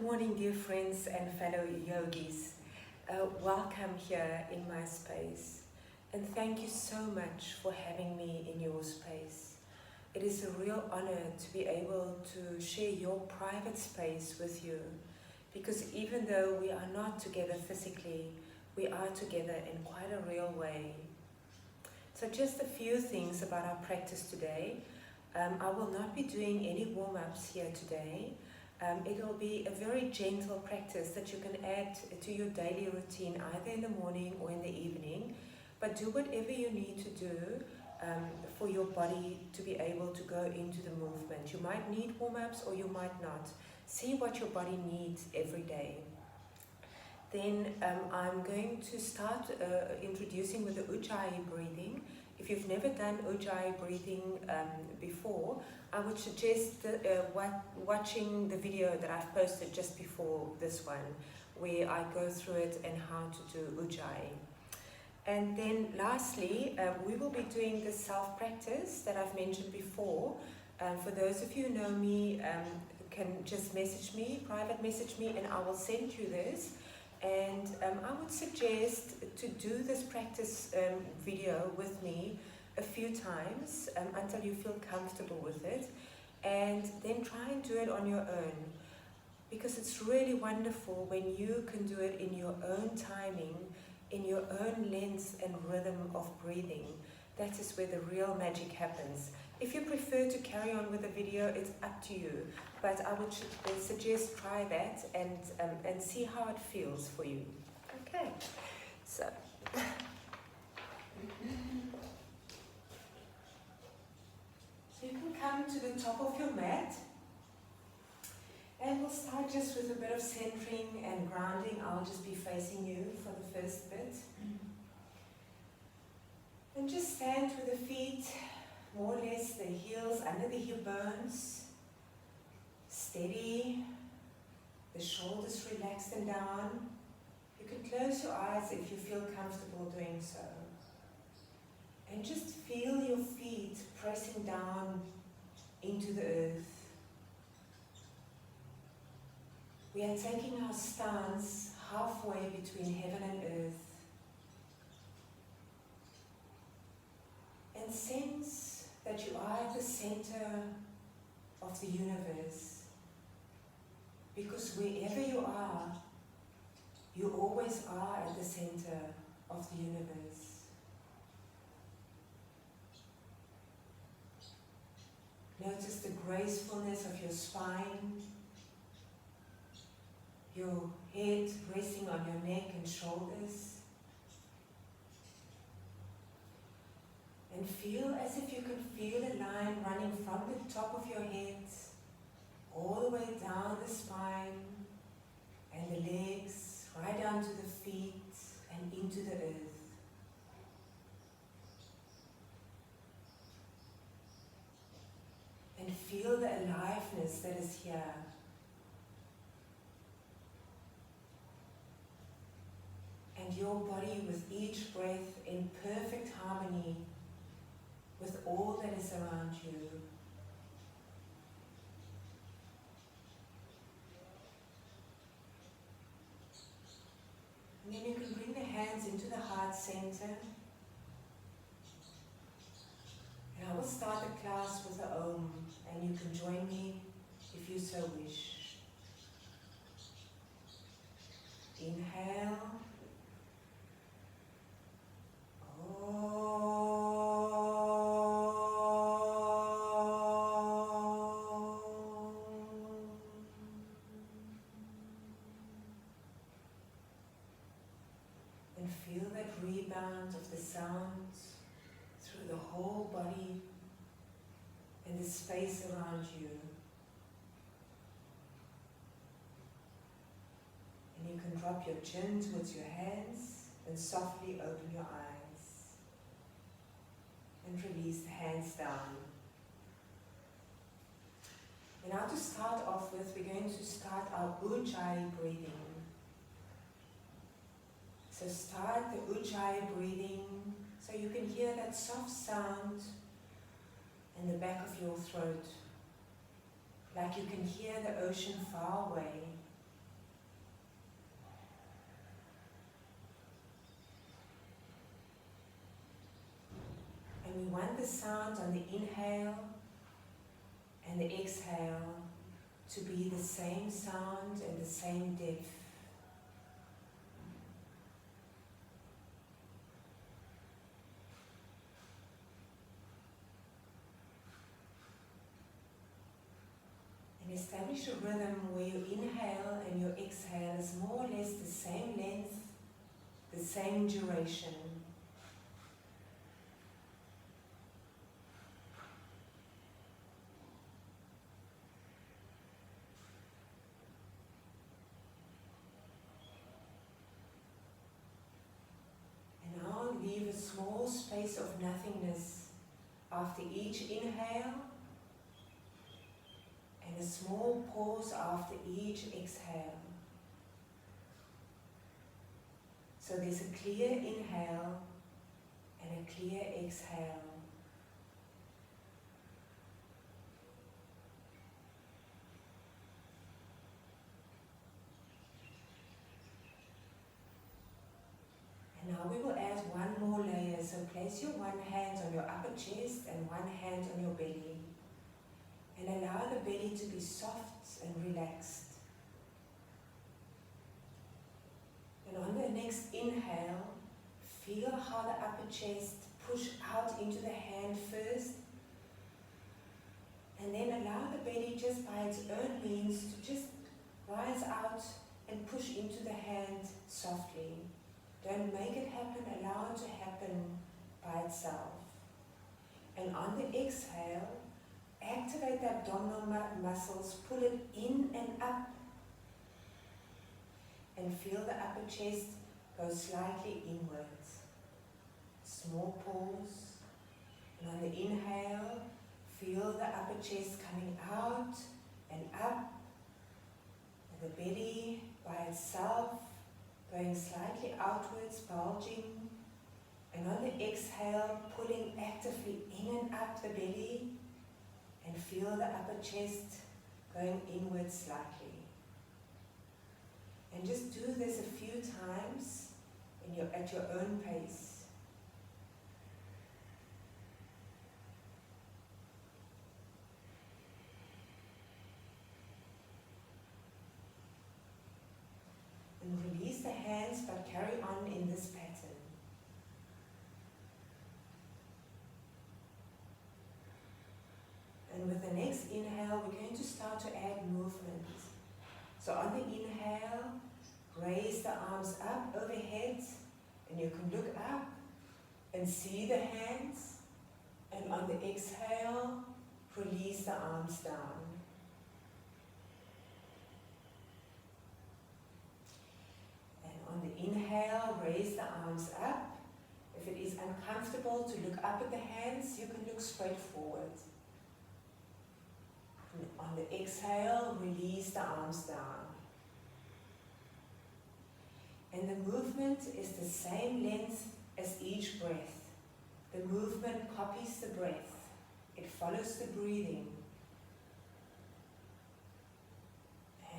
morning, dear friends and fellow yogis. Welcome here in my space, and thank you so much for having me in your space. It is a real honor to be able to share your private space with you, because even though we are not together physically, we are together in quite a real way. So just a few things about our practice today. I will not be doing any warm-ups here today. It will be a very gentle practice that you can add to your daily routine, either in the morning or in the evening. But do whatever you need to do for your body to be able to go into the movement. You might need warm-ups or you might not. See what your body needs every day. Then I'm going to start introducing with the Ujjayi breathing. If you've never done Ujjayi breathing before, I would suggest watching the video that I've posted just before this one, where I go through it and how to do Ujjayi. And then lastly, we will be doing the self-practice that I've mentioned before. For those of you who know me, can just message me, private message me, and I will send you this. And I would suggest to do this practice video with me a few times until you feel comfortable with it, and then try and do it on your own, because it's really wonderful when you can do it in your own timing, in your own length and rhythm of breathing. That is where the real magic happens. If you prefer to carry on with the video, it's up to you, but I would suggest try that and see how it feels for you. Okay, so you can come to the top of your mat, and we'll start just with a bit of centering and grounding. I'll just be facing you for the first bit. And just stand with the feet more or less the heels under the hip bones, steady, the shoulders relaxed and down. You can close your eyes if you feel comfortable doing so. And just feel your feet pressing down into the earth. We are taking our stance halfway between heaven and earth. And sense that you are at the center of the universe. Because wherever you are, you always are at the center of the universe. Notice the gracefulness of your spine, your head resting on your neck and shoulders. And feel as if you can feel a line running from the top of your head all the way down the spine and the legs, right down to the feet and into the earth. And feel the aliveness that is here. And your body with each breath in perfect harmony with all that is around you. And then you can bring the hands into the heart center. And I will start the class with the Om, and you can join me if you so wish. Inhale. And feel that rebound of the sounds through the whole body and the space around you. And you can drop your chin towards your hands and softly open your eyes. And release the hands down. And now to start off with, we're going to start our Ujjayi breathing. So start the Ujjayi breathing so you can hear that soft sound in the back of your throat, like you can hear the ocean far away. sound on the inhale and the exhale to be the same sound and the same depth. And establish a rhythm where your inhale and your exhale is more or less the same length, the same duration. Leave a small space of nothingness after each inhale and a small pause after each exhale. So there's a clear inhale and a clear exhale. And now we will add one more layer. So place your one hand on your upper chest and one hand on your belly. And allow the belly to be soft and relaxed. And on the next inhale, feel how the upper chest push out into the hand first. And then allow the belly just by its own means to just rise out and push into the hand softly. Don't make it happen, allow it to happen by itself. And on the exhale, activate the abdominal muscles, pull it in and up. And feel the upper chest go slightly inwards. Small pause. And on the inhale, feel the upper chest coming out and up. And the belly by itself going slightly outwards, bulging. And on the exhale, pulling actively in and up the belly. And feel the upper chest going inwards slightly. And just do this a few times at your own pace. And release the hands, but carry on in this pattern. And with the next inhale, we're going to start to add movement. So on the inhale, raise the arms up overhead, and you can look up and see the hands. And on the exhale, release the arms down. And on the inhale, raise the arms up. If it is uncomfortable to look up at the hands, you can look straight forward. And on the exhale, release the arms down. And the movement is the same length as each breath. The movement copies the breath. It follows the breathing.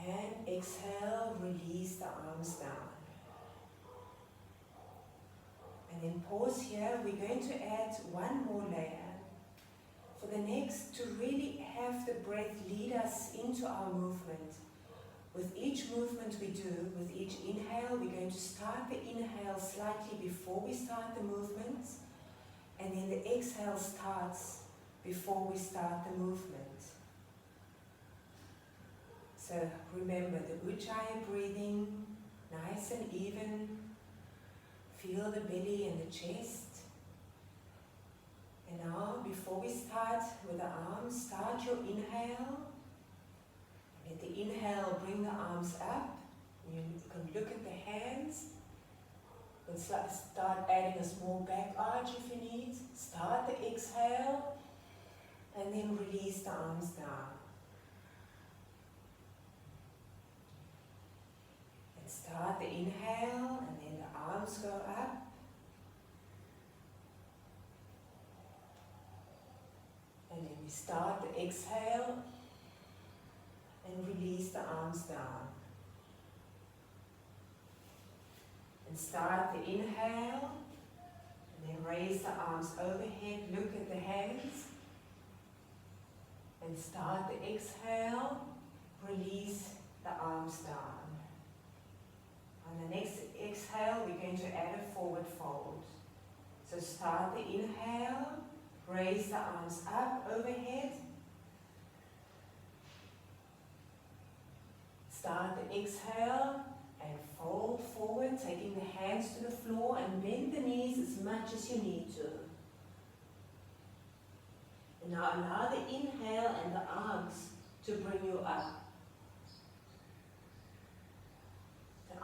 And exhale, release the arms down. And then pause here. We're going to add one more layer. For the next, to really have the breath lead us into our movement. With each movement we do, with each inhale, we're going to start the inhale slightly before we start the movement, and then the exhale starts before we start the movement. So remember the Ujjayi breathing, nice and even. Feel the belly and the chest. And now, before we start with the arms, start your inhale. At the inhale, bring the arms up. You can look at the hands. You can start adding a small back arch if you need. Start the exhale and then release the arms down. And start the inhale and then the arms go up. And then we start the exhale and release the arms down. And start the inhale, and And then raise the arms overhead, look at the hands. And start the exhale, release the arms down. On the next exhale, we're going to add a forward fold. So start the inhale, raise the arms up overhead. Start the exhale and fold forward, taking the hands to the floor and bend the knees as much as you need to. And now allow the inhale and the arms to bring you up. The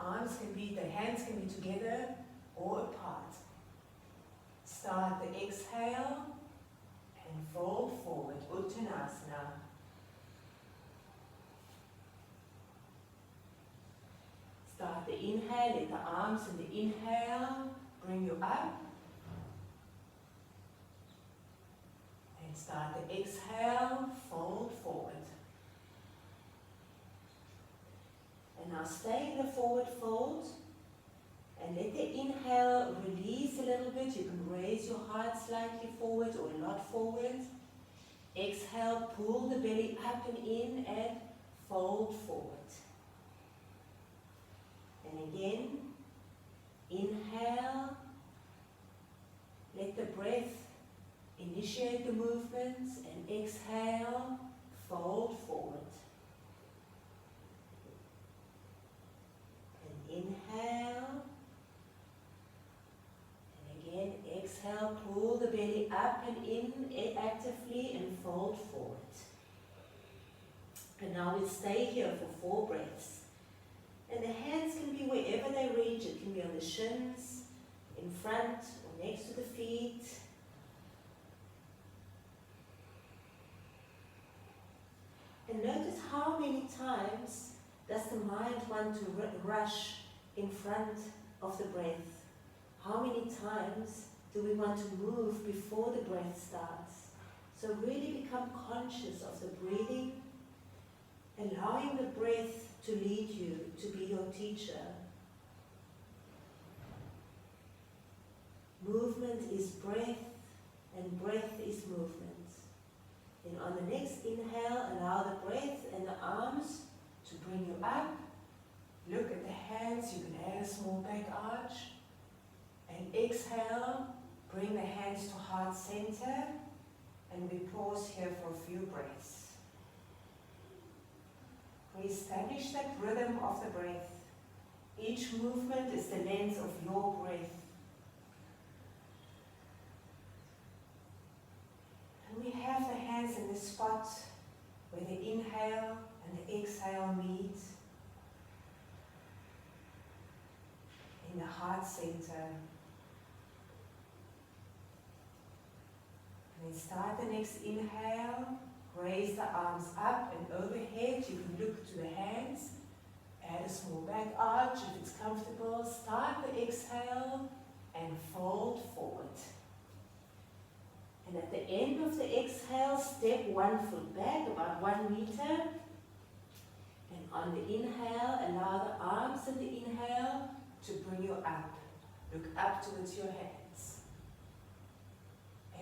hands can be together or apart. Start the exhale and fold forward, Uttanasana. Start the inhale, let the arms in the inhale bring you up. And start the exhale, fold forward. And now stay in the forward fold and let the inhale release a little bit. You can raise your heart slightly forward or a lot forward. Exhale, pull the belly up and in and fold forward. And again, inhale, let the breath initiate the movements, and exhale, fold forward. And inhale, and again, exhale, pull the belly up and in actively and fold forward. And now we stay here for 4 breaths. And the hands can be wherever they reach. It can be on the shins, in front or next to the feet. And notice how many times does the mind want to rush in front of the breath? How many times do we want to move before the breath starts? So really become conscious of the breathing, allowing the breath to lead you, to be your teacher. Movement is breath, and breath is movement. Then on the next inhale, allow the breath and the arms to bring you up. Look at the hands, you can add a small back arch. And exhale, bring the hands to heart center, and we pause here for a few breaths. We establish that rhythm of the breath. Each movement is the length of your breath. And we have the hands in the spot where the inhale and the exhale meet. In the heart center. And then start the next inhale. Raise the arms up and overhead. You can look to the hands. Add a small back arch if it's comfortable. Start the exhale and fold forward. And at the end of the exhale, step 1 foot back, about 1 meter. And on the inhale, allow the arms in the inhale to bring you up. Look up towards your hands.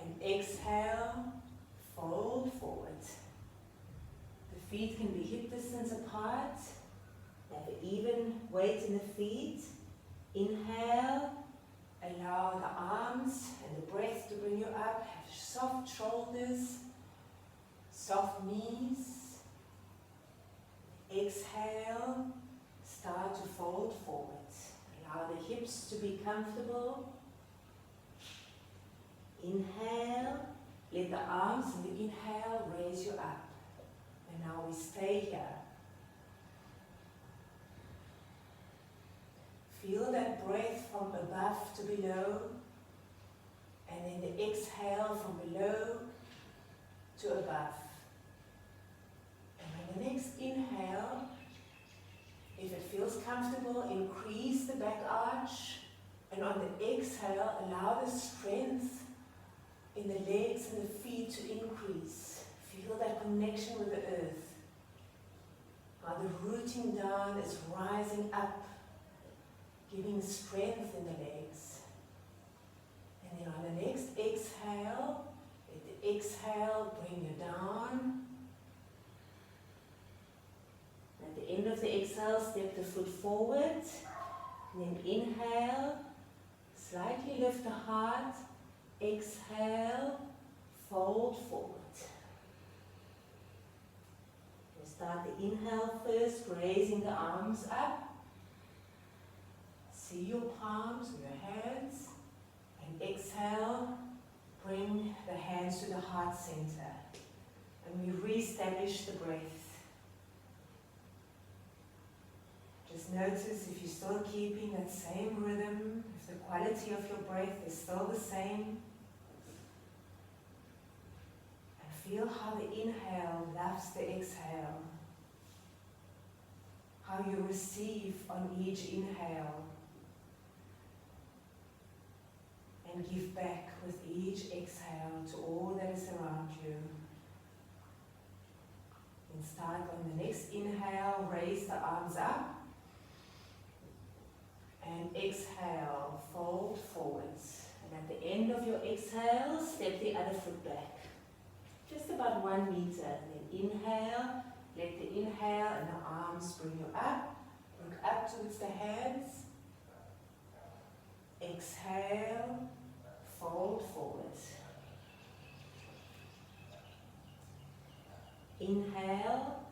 And exhale, fold forward. The feet can be hip distance apart. Have an even weight in the feet. Inhale, allow the arms and the breath to bring you up. Have soft shoulders, soft knees. Exhale, start to fold forward. Allow the hips to be comfortable. Inhale, let the arms in the inhale raise you up. And now we stay here. Feel that breath from above to below, and then the exhale from below to above. And on the next inhale, if it feels comfortable, increase the back arch, and on the exhale, allow the strength in the legs and the feet to increase. Feel that connection with the earth. Now the rooting down is rising up, giving strength in the legs. And then on the next exhale, let the exhale bring you down. At the end of the exhale, step the foot forward. And then inhale, slightly lift the heart. Exhale, fold forward. We'll start the inhale first, raising the arms up. See your palms with your hands. And exhale, bring the hands to the heart center. And we re-establish the breath. Just notice if you're still keeping that same rhythm, if the quality of your breath is still the same. And feel how the inhale loves the exhale. How you receive on each inhale. And give back with each exhale to all that is around you. And start on the next inhale, raise the arms up. And exhale, fold forwards. And at the end of your exhale, step the other foot back. Just about 1 meter. And then inhale, let the inhale and the arms bring you up. Look up towards the hands. Exhale, fold forward. Inhale.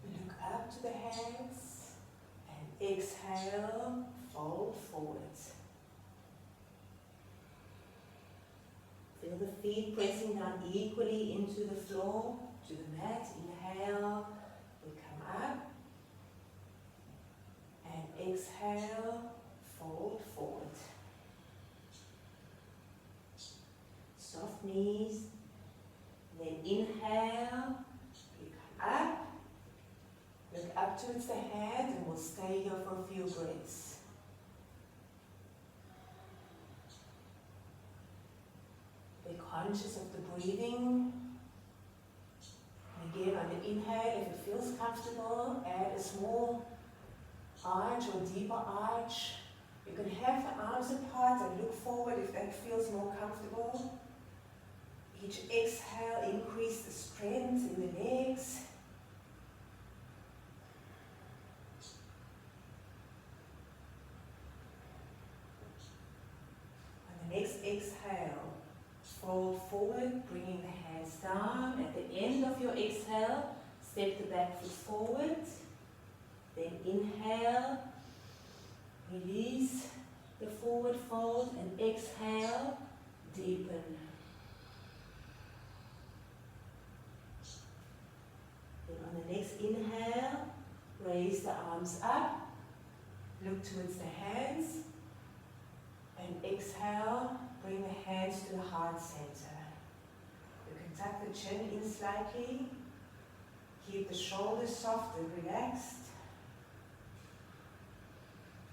Look up to the hands. And exhale, fold forward. Feel the feet pressing down equally into the floor, to the mat. Inhale, we come up. And exhale, fold forward. Soft knees. Then inhale, we come up. Look up towards the head and we'll stay here for a few breaths. Be conscious of the breathing. And again, on the inhale, if it feels comfortable, add a small arch or deeper arch. You can have the arms apart and look forward if that feels more comfortable. Each exhale, increase the strength in the legs. On the next exhale, fold forward, bringing the hands down. At the end of your exhale, step the back foot forward. Then inhale, release the forward fold, and exhale, deepen. Then on the next inhale, raise the arms up, look towards the hands, and exhale, bring the hands to the heart center. You can tuck the chin in slightly, keep the shoulders soft and relaxed.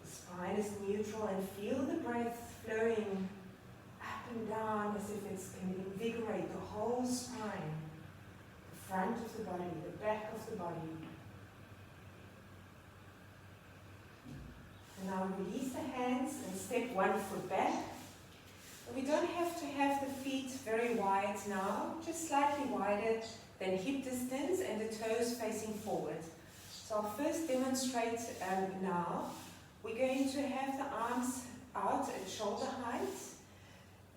Spine is neutral and feel the breath flowing up and down as if it can invigorate the whole spine, the front of the body, the back of the body. And now release the hands and step 1 foot back. And we don't have to have the feet very wide now, just slightly wider than hip distance and the toes facing forward. So I'll first demonstrate now. We're going to have the arms out at shoulder height.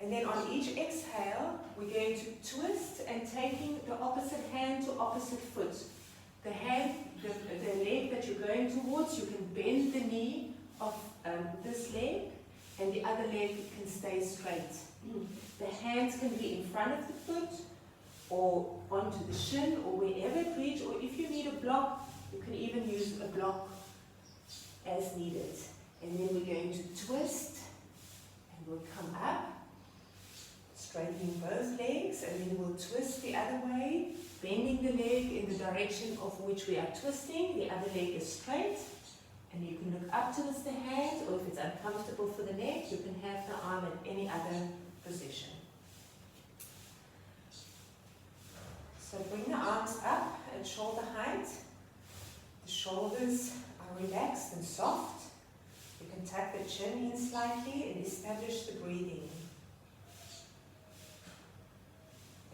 And then on each exhale, we're going to twist and taking the opposite hand to opposite foot. The leg that you're going towards, you can bend the knee of this leg and the other leg can stay straight. The hands can be in front of the foot or onto the shin or wherever it reaches, or if you need a block, you can even use a block as needed. And then we're going to twist and we'll come up, straightening both legs, and then we'll twist the other way, bending the leg in the direction of which we are twisting. The other leg is straight, and you can look up towards the hand, or if it's uncomfortable for the neck, you can have the arm in any other position. So bring the arms up at shoulder height. The shoulders are relaxed and soft. You can tuck the chin in slightly and establish the breathing.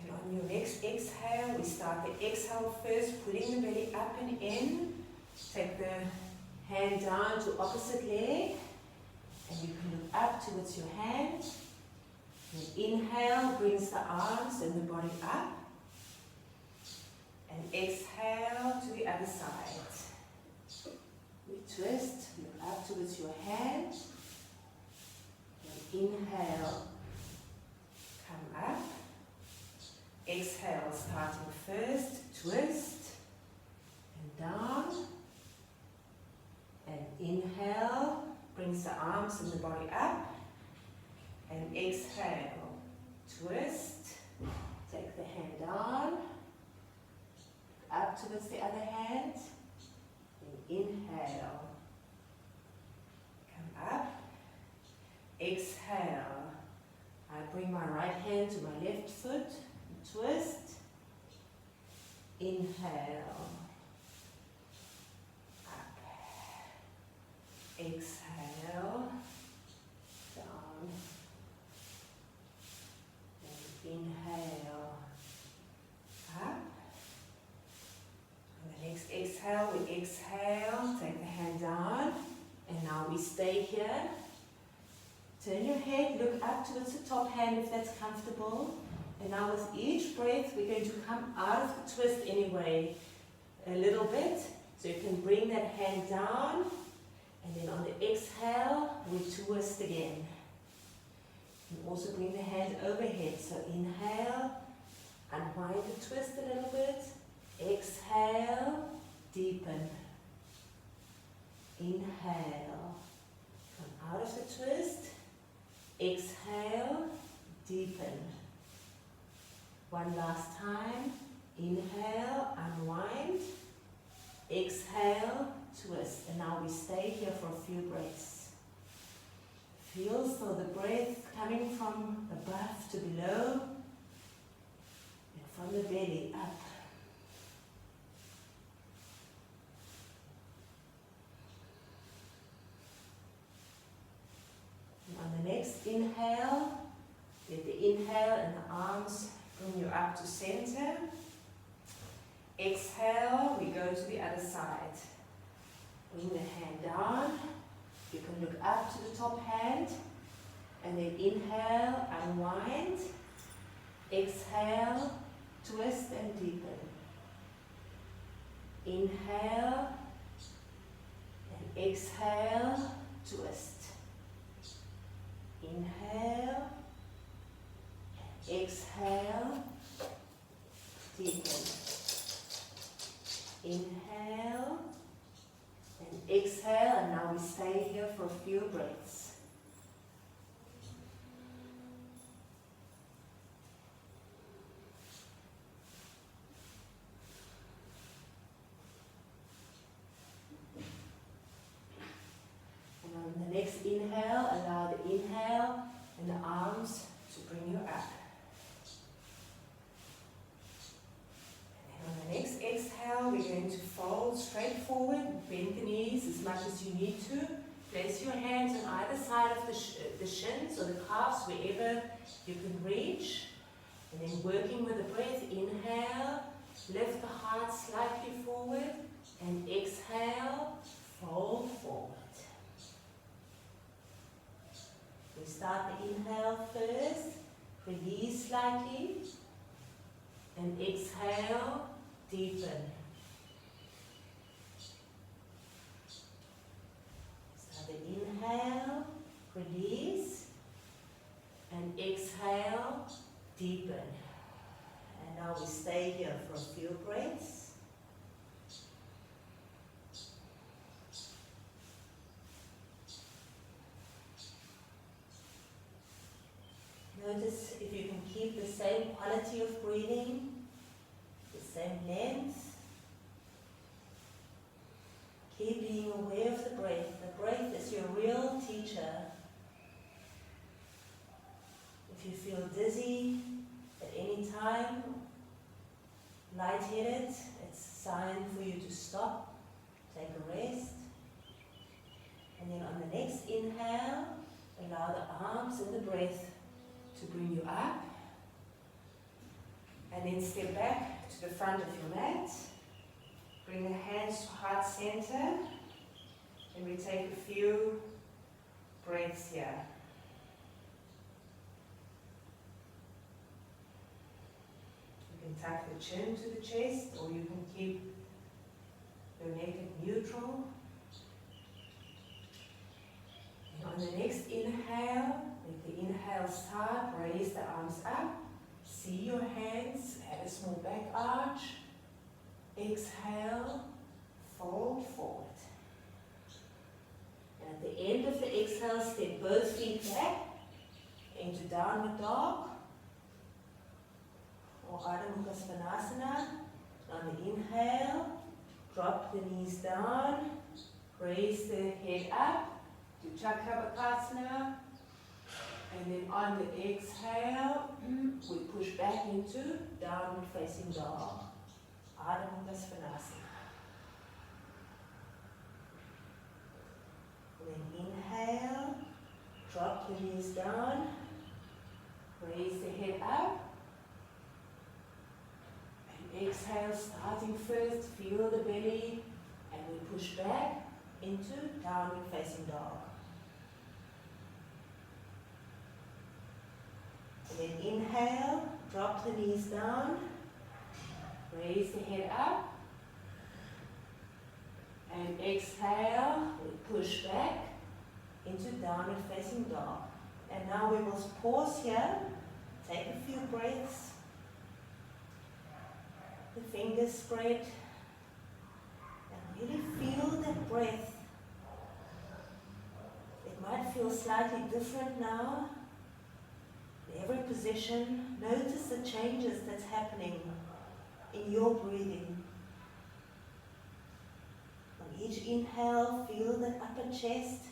And on your next exhale, we start the exhale first, pulling the belly up and in. Take the hand down to opposite leg, and you can look up towards your hand. And inhale brings the arms and the body up. And exhale to the other side. We twist, look up towards your hand. And inhale, come up. Exhale, starting first, twist, and down. And inhale, brings the arms and the body up. And exhale, twist, take the hand down, up towards the other hand. And inhale, come up. Exhale, I bring my right hand to my left foot. Twist, inhale, up, exhale, down, and inhale, up. On the next exhale, we exhale, take the hand down, and now we stay here. Turn your head, look up towards the top hand if that's comfortable. And now with each breath, we're going to come out of the twist anyway, a little bit. So you can bring that hand down, and then on the exhale, we twist again. And also bring the hand overhead. So inhale, unwind the twist a little bit. Exhale, deepen. Inhale, come out of the twist. Exhale, deepen. One last time. Inhale, unwind. Exhale, twist. And now we stay here for a few breaths. Feel so the breath coming from above to below and from the belly up. And on the next inhale, let the inhale and the arms bring you up to center. Exhale, we go to the other side. Bring the hand down. You can look up to the top hand. And then inhale, unwind. Exhale, twist and deepen. Inhale and exhale, twist. Inhale. Exhale, deepen. Inhale and exhale, and now we stay here for a few breaths. And on the next inhale, allow the inhale and the arms to bring you up. On the next exhale, we're going to fold straight forward, bend the knees as much as you need to. Place your hands on either side of the shins or the calves, wherever you can reach. And then working with the breath, inhale, lift the heart slightly forward, and exhale, fold forward. We start the inhale first, release slightly, and exhale, deepen. So the inhale, release, and exhale, deepen. And now we stay here for a few breaths. Notice if you can keep the same quality of breathing, the same length. Keep being aware of the breath. The breath is your real teacher. If you feel dizzy at any time, lightheaded, it's a sign for you to stop, take a rest. And then on the next inhale, allow the arms and the breath to bring you up. And then step back to the front of your mat. Bring the hands to heart center. And we take a few breaths here. You can tuck the chin to the chest, or you can keep your neck at neutral. And on the next inhale, let the inhale start, raise the arms up. See your hands, have a small back arch. Exhale, fold forward. And at the end of the exhale, step both feet back into downward dog or Ardha Mukha Svanasana. On the inhale, drop the knees down, raise the head up to Chakravartasana. And then on the exhale, we push back into downward facing dog, Ardha Mukha Svanasana. Then inhale, drop the knees down, raise the head up. And exhale, starting first, feel the belly, and we push back into downward facing dog. And then inhale, drop the knees down, raise the head up. And exhale, we push back into downward facing dog. And now we will pause here, take a few breaths. The fingers spread. And really feel that breath. It might feel slightly different now. In every position, notice the changes that's happening in your breathing. On each inhale, feel the upper chest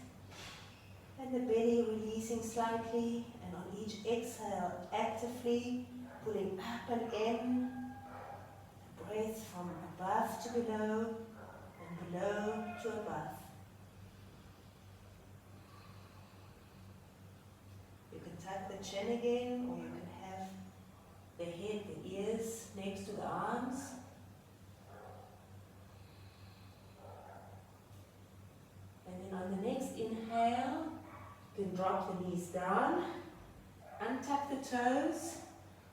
and the belly releasing slightly, and on each exhale, actively pulling up and in. Breath from above to below and below to above. You can tuck the chin again, or you can have the head, the ears next to the arms. And then on the next inhale, you can drop the knees down, untuck the toes,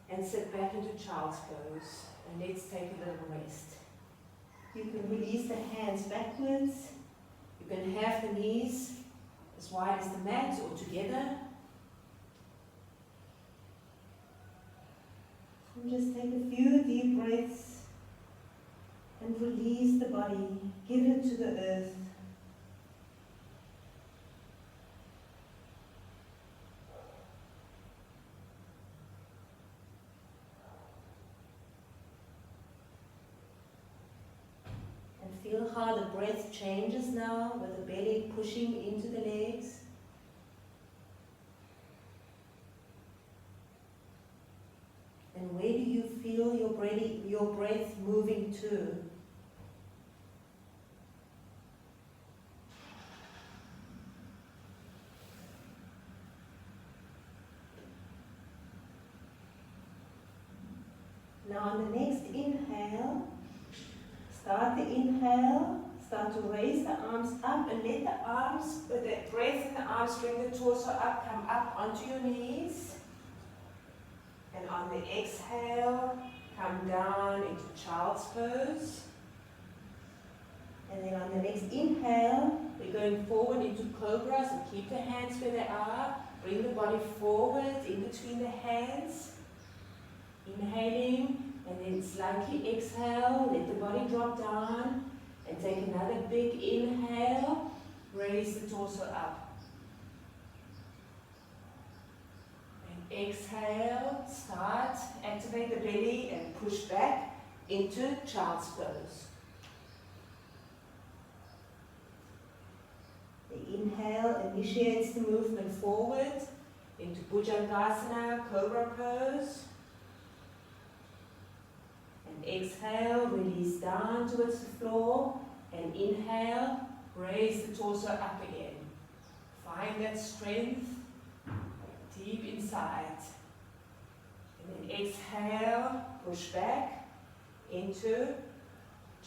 and sit back into child's pose. And let's take a little rest. You can release the hands backwards. You can have the knees as wide as the mat or together. And just take a few deep breaths and release the body. Give it to the earth. Feel how the breath changes now, with the belly pushing into the legs. And where do you feel your breath moving to? Now on the next inhale, start the inhale, start to raise the arms up and let the arms, with the breath in the arms, bring the torso up, come up onto your knees. And on the exhale, come down into child's pose. And then on the next inhale, we're going forward into cobra, so keep the hands where they are. Bring the body forward in between the hands. Inhaling. And then slightly exhale, let the body drop down, and take another big inhale, raise the torso up. And exhale, start, activate the belly and push back into child's pose. The inhale initiates the movement forward into Bhujangasana, Cobra pose. Exhale, release down towards the floor, and inhale, raise the torso up again. Find that strength deep inside. And then exhale, push back into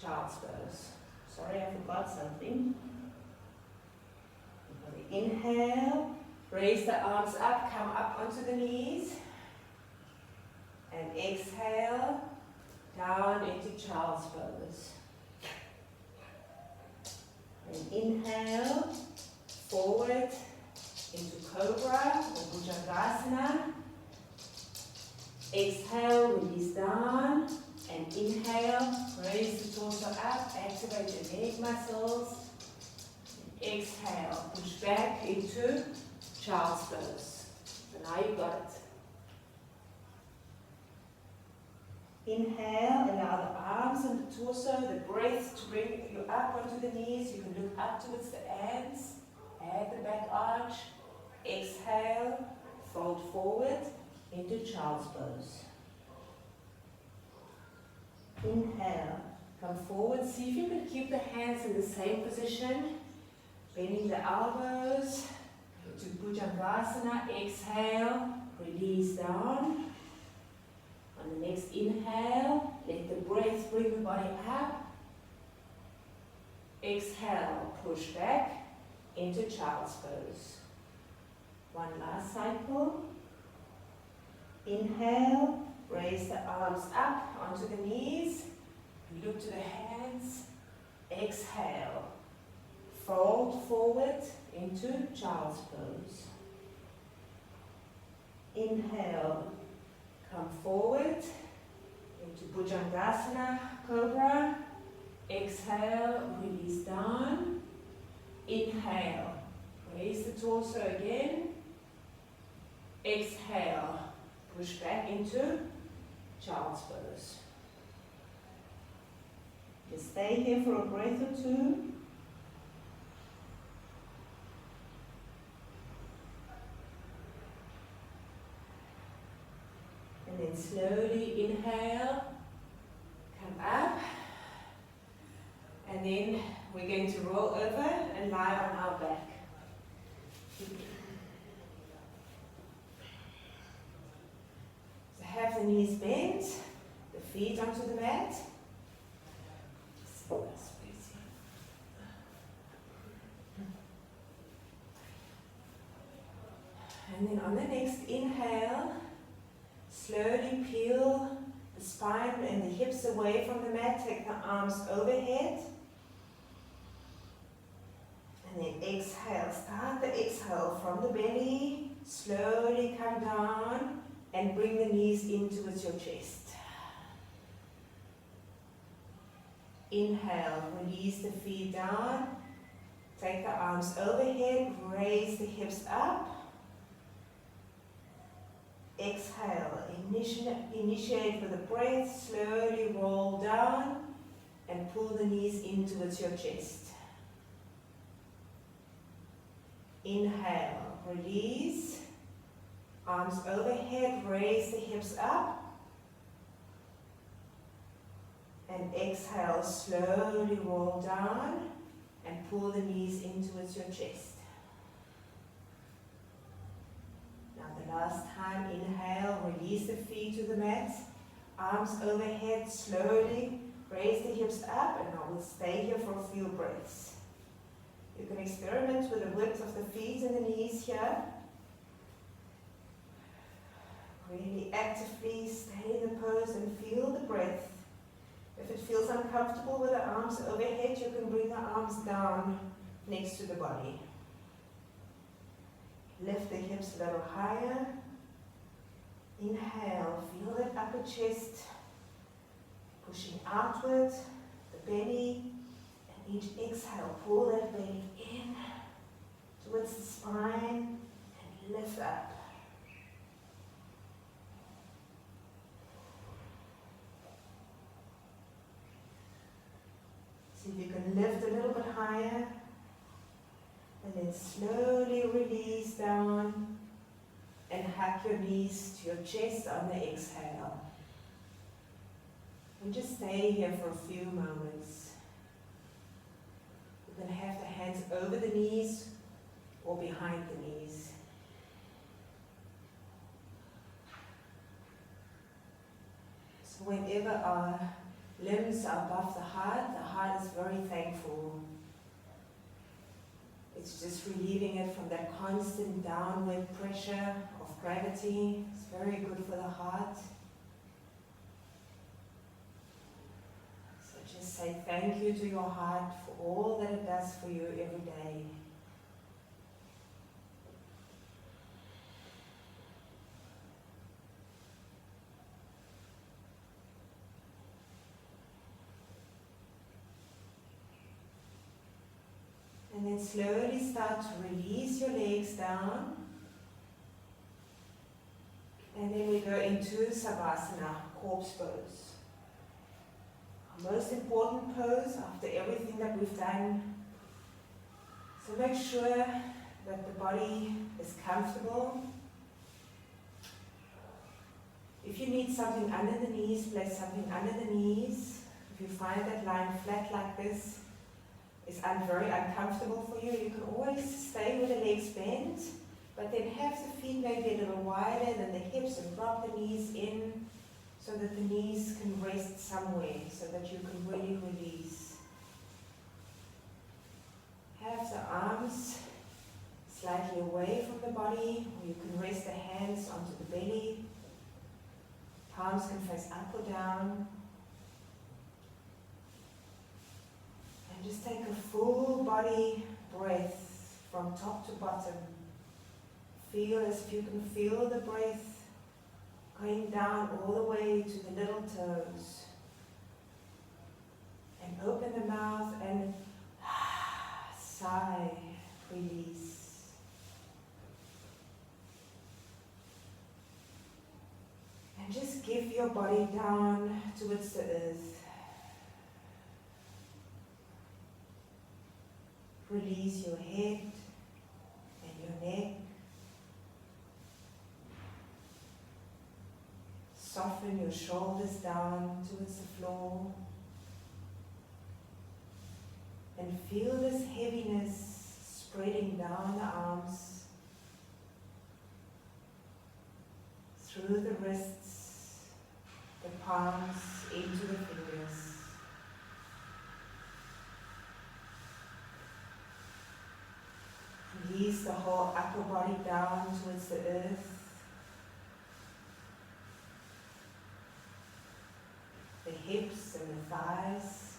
child's pose. Sorry, I forgot something. Inhale, raise the arms up, come up onto the knees. And exhale, down into child's pose. And inhale, forward into cobra or bhujangasana. Exhale, release down. And inhale, raise the torso up, activate your neck muscles. And exhale, push back into child's pose. So now you got it. Inhale, allow the arms and the torso, the breath to bring you up onto the knees. You can look up towards the hands, add the back arch. Exhale, fold forward into child's pose. Inhale, come forward. See if you can keep the hands in the same position. Bending the elbows to bhujangasana. Exhale, release down. On the next inhale, let the breath bring the body up. Exhale, push back into child's pose. One last cycle. Inhale, raise the arms up onto the knees. Look to the hands. Exhale, fold forward into child's pose. Inhale, come forward into bhujangasana, cobra. Exhale, release down. Inhale, raise the torso again. Exhale, push back into child's pose. Just stay here for a breath or two. And then slowly inhale, come up. And then we're going to roll over and lie on our back. So have the knees bent, the feet onto the mat. And then on the next inhale, slowly peel the spine and the hips away from the mat. Take the arms overhead. And then exhale. Start the exhale from the belly. Slowly come down and bring the knees in towards your chest. Inhale, release the feet down. Take the arms overhead, raise the hips up. Exhale, initiate with a breath, slowly roll down and pull the knees in towards your chest. Inhale, release, arms overhead, raise the hips up. And exhale, slowly roll down and pull the knees in towards your chest. Now the last time, inhale, release the feet to the mat, arms overhead, slowly raise the hips up, and I will stay here for a few breaths. You can experiment with the width of the feet and the knees here. Really actively stay in the pose and feel the breath. If it feels uncomfortable with the arms overhead, you can bring the arms down next to the body. Lift the hips a little higher. Inhale, feel that upper chest pushing outward, the belly, and each exhale, pull that belly in towards the spine and lift up. See if you can lift a little bit higher. And then slowly release down and hug your knees to your chest on the exhale. And just stay here for a few moments. You can have the hands over the knees or behind the knees. So whenever our limbs are above the heart is very thankful. It's just relieving it from that constant downward pressure of gravity. It's very good for the heart. So just say thank you to your heart for all that it does for you every day. And then slowly start to release your legs down. And then we go into Savasana, corpse pose. Our most important pose after everything that we've done. So make sure that the body is comfortable. If you need something under the knees, place something under the knees. If you find that lying flat like this is very uncomfortable for you, you can always stay with the legs bent, but then have the feet maybe a little wider than the hips and drop the knees in so that the knees can rest somewhere, so that you can really release. Have the arms slightly away from the body, or you can rest the hands onto the belly. Palms can face up or down. And just take a full body breath from top to bottom. Feel as if you can feel the breath going down all the way to the little toes. And open the mouth and sigh, release. And just give your body down towards the earth. Release your head and your neck. Soften your shoulders down towards the floor. And feel this heaviness spreading down the arms, through the wrists, the palms, into the fingers. Release the whole upper body down towards the earth. The hips and the thighs.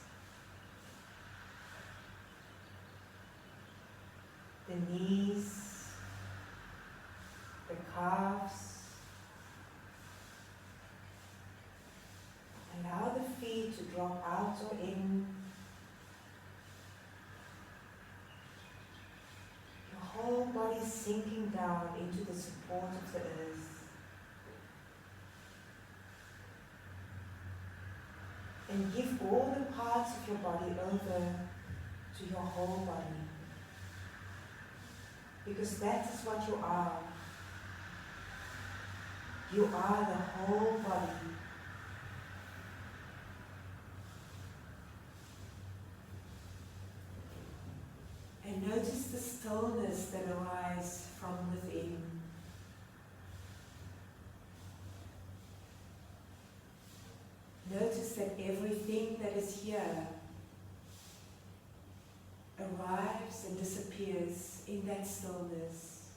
The knees. The calves. Allow the feet to drop out or in. Whole body sinking down into the support of the earth. And give all the parts of your body over to your whole body. Because that is what you are. You are the whole body. And notice the stillness that arises from within. Notice that everything that is here arrives and disappears in that stillness.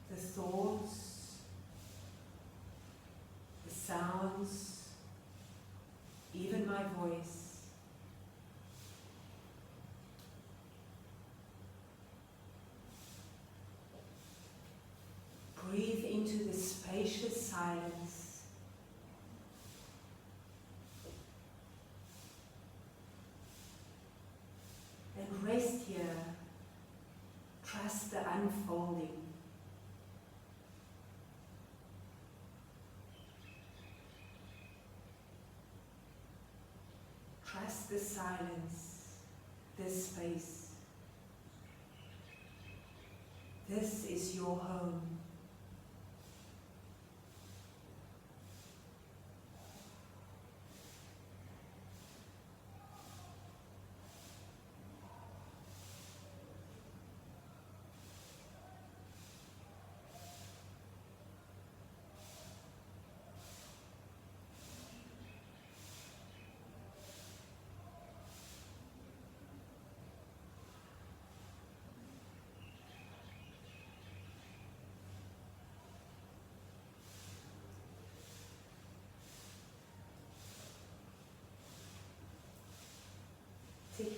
The thoughts, the sounds, even my voice. Breathe into the spacious silence. And rest here. Trust the unfolding. Trust the silence, this space. This is your home.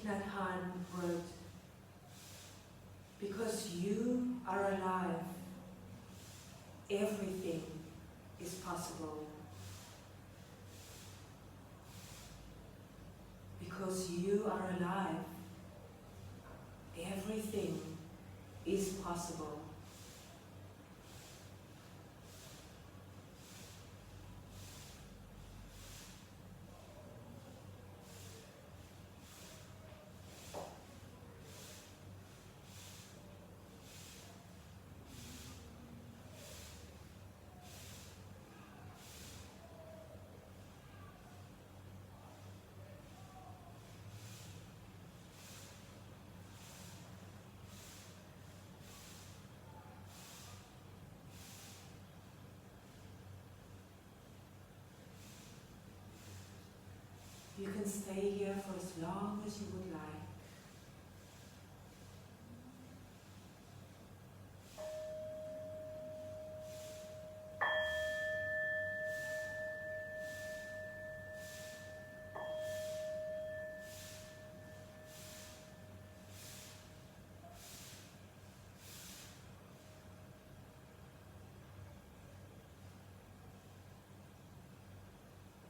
Thich Nhat Hanh wrote, "Because you are alive, everything is possible. Because you are alive, everything is possible." You can stay here for as long as you would like.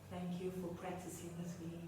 Thank you for practicing with me.